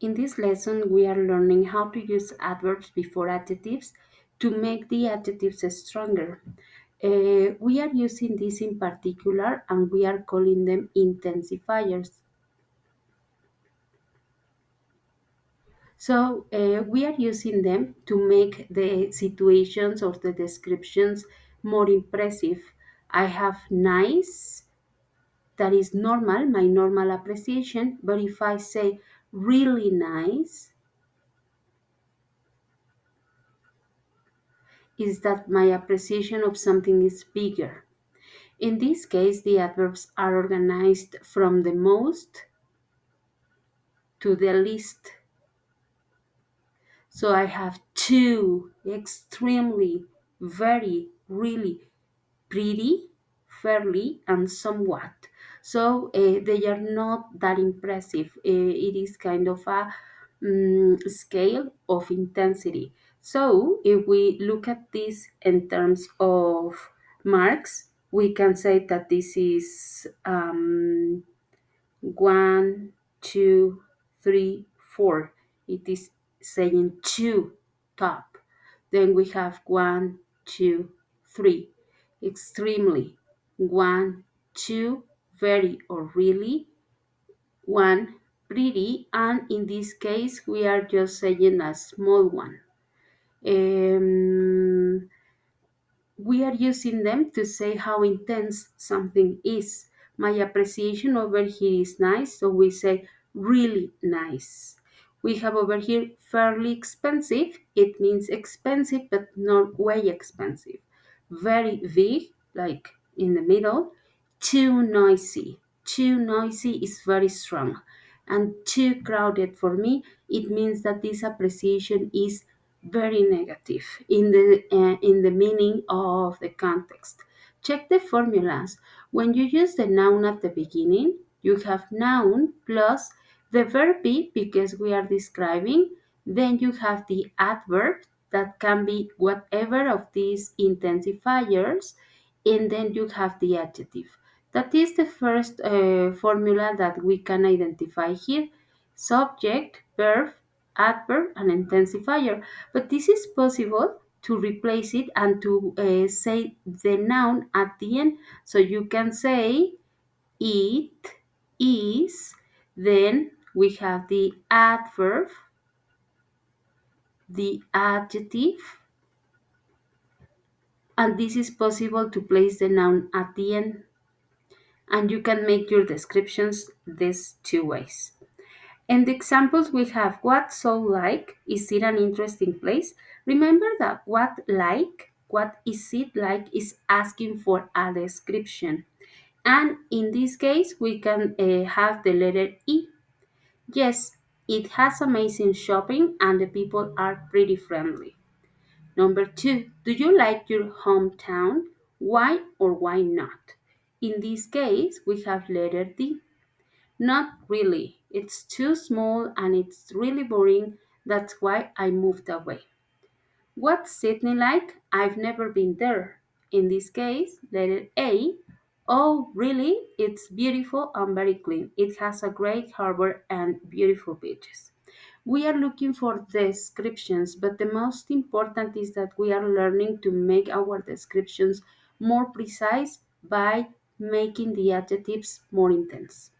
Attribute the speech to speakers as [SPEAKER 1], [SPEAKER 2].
[SPEAKER 1] In this lesson, we are learning how to use adverbs before adjectives to make the adjectives stronger. We are using this in particular and we are calling them intensifiers. So we are using them to make the situations or the descriptions more impressive. I have nice, that is normal, my normal appreciation, but if I say really nice, is that my appreciation of something is bigger. In this case, the adverbs are organized from the most to the least. So I have too, extremely, very, really, pretty, fairly, and somewhat. So they are not that impressive. It is kind of a scale of intensity. So if we look at this in terms of marks, we can say that this is 1, 2, 3, 4. It is saying two top. Then we have 1, 2, 3. Extremely. 1, 2, very or really. 1, pretty. And in this case, we are just saying a small one. Um, we are using them to say how intense something is. My appreciation over here is nice, so we say really nice. We have over here fairly expensive. It means expensive, but not way expensive. Very big, like in the middle. Too noisy. Too noisy is very strong. And too crowded for me, it means that this appreciation is very negative in the meaning of the context. Check the formulas. When you use the noun at the beginning, you have noun plus the verb be because we are describing. Then you have the adverb that can be whatever of these intensifiers, and then you have the adjective. That is the first formula that we can identify here: subject, verb, adverb, and intensifier. But this is possible to replace it and to say the noun at the end. So you can say it is, then we have the adverb, the adjective, and this is possible to place the noun at the end. And you can make your descriptions these two ways. In the examples we have what so like, is it an interesting place? Remember that what is it like is asking for a description. And in this case, we can have the letter E. Yes, it has amazing shopping and the people are pretty friendly. Number two, do you like your hometown? Why or why not? In this case, we have letter D. Not really. It's too small and it's really boring. That's why I moved away. What's Sydney like? I've never been there. In this case, letter A. Oh, really? It's beautiful and very clean. It has a great harbor and beautiful beaches. We are looking for descriptions, but the most important is that we are learning to make our descriptions more precise by making the adjectives more intense.